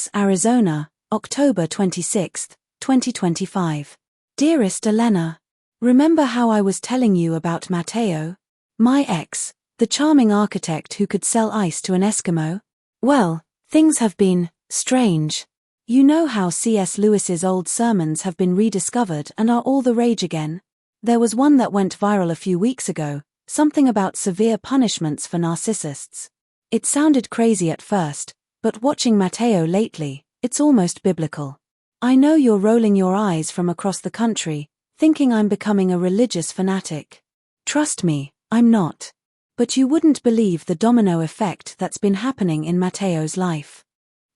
Phoenix, Arizona, October 26, 2025. Dearest Elena, remember how I was telling you about Mateo? My ex, the charming architect who could sell ice to an Eskimo? Well, things have been strange. You know how C.S. Lewis's old sermons have been rediscovered and are all the rage again? There was one that went viral a few weeks ago, something about severe punishments for narcissists. It sounded crazy at first, but watching Mateo lately, it's almost biblical. I know you're rolling your eyes from across the country, thinking I'm becoming a religious fanatic. Trust me, I'm not. But you wouldn't believe the domino effect that's been happening in Mateo's life.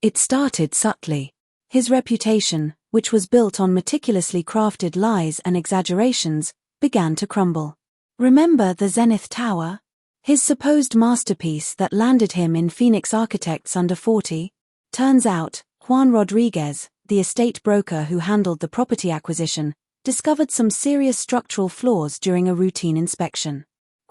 It started subtly. His reputation, which was built on meticulously crafted lies and exaggerations, began to crumble. Remember the Zenith Tower? His supposed masterpiece that landed him in Phoenix Architects under 40? Turns out, Juan Rodriguez, the estate broker who handled the property acquisition, discovered some serious structural flaws during a routine inspection.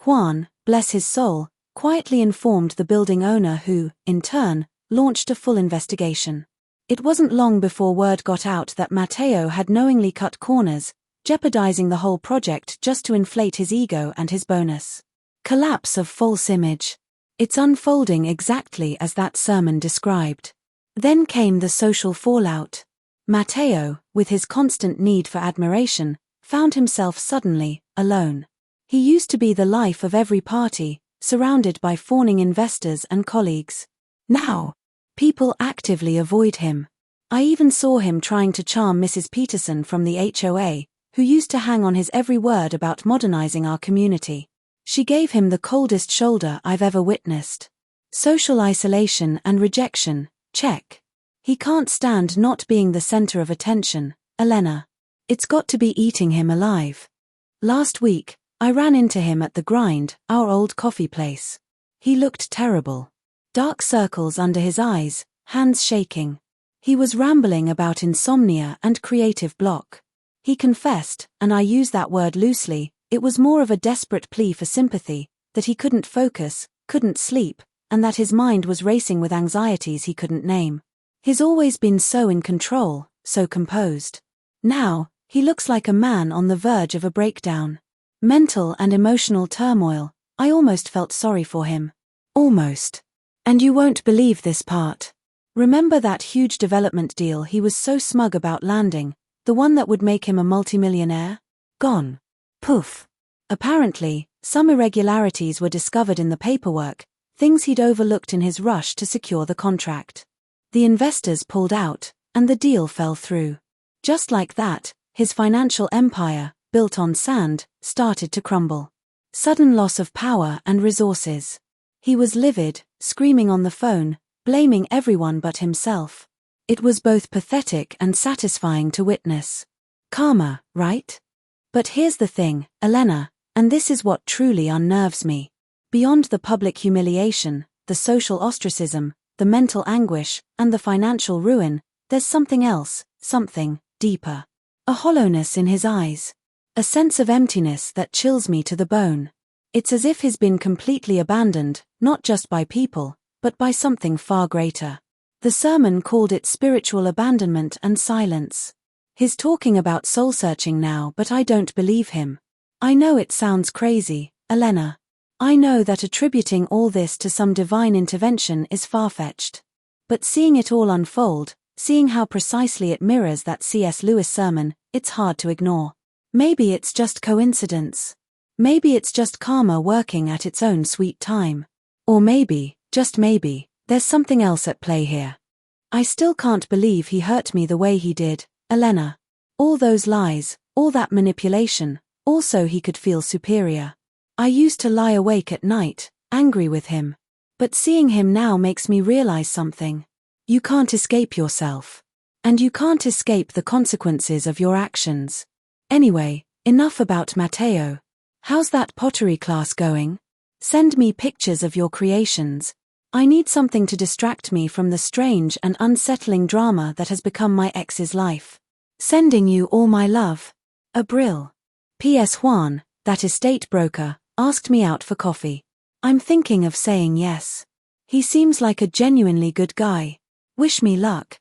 Juan, bless his soul, quietly informed the building owner who, in turn, launched a full investigation. It wasn't long before word got out that Mateo had knowingly cut corners, jeopardizing the whole project just to inflate his ego and his bonus. Collapse of false image. It's unfolding exactly as that sermon described. Then came the social fallout. Mateo, with his constant need for admiration, found himself suddenly alone. He used to be the life of every party, surrounded by fawning investors and colleagues. Now, people actively avoid him. I even saw him trying to charm Mrs. Peterson from the HOA, who used to hang on his every word about modernizing our community. She gave him the coldest shoulder I've ever witnessed. Social isolation and rejection, check. He can't stand not being the center of attention, Elena. It's got to be eating him alive. Last week, I ran into him at the Grind, our old coffee place. He looked terrible. Dark circles under his eyes, hands shaking. He was rambling about insomnia and creative block. He confessed, and I use that word loosely, it was more of a desperate plea for sympathy, that he couldn't focus, couldn't sleep, and that his mind was racing with anxieties he couldn't name. He's always been so in control, so composed. Now, he looks like a man on the verge of a breakdown. Mental and emotional turmoil, I almost felt sorry for him. Almost. And you won't believe this part. Remember that huge development deal he was so smug about landing, the one that would make him a multimillionaire? Gone. Poof. Apparently, some irregularities were discovered in the paperwork, things he'd overlooked in his rush to secure the contract. The investors pulled out, and the deal fell through. Just like that, his financial empire, built on sand, started to crumble. Sudden loss of power and resources. He was livid, screaming on the phone, blaming everyone but himself. It was both pathetic and satisfying to witness. Karma, right? But here's the thing, Elena, and this is what truly unnerves me. Beyond the public humiliation, the social ostracism, the mental anguish, and the financial ruin, there's something else, something deeper. A hollowness in his eyes. A sense of emptiness that chills me to the bone. It's as if he's been completely abandoned, not just by people, but by something far greater. The sermon called it spiritual abandonment and silence. He's talking about soul-searching now, but I don't believe him. I know it sounds crazy, Elena. I know that attributing all this to some divine intervention is far-fetched. But seeing it all unfold, seeing how precisely it mirrors that C.S. Lewis sermon, it's hard to ignore. Maybe it's just coincidence. Maybe it's just karma working at its own sweet time. Or maybe, just maybe, there's something else at play here. I still can't believe he hurt me the way he did, Elena. All those lies, all that manipulation, also he could feel superior. I used to lie awake at night, angry with him. But seeing him now makes me realize something. You can't escape yourself. And you can't escape the consequences of your actions. Anyway, enough about Mateo. How's that pottery class going? Send me pictures of your creations. I need something to distract me from the strange and unsettling drama that has become my ex's life. Sending you all my love. Abril. P.S. Juan, that estate broker, asked me out for coffee. I'm thinking of saying yes. He seems like a genuinely good guy. Wish me luck.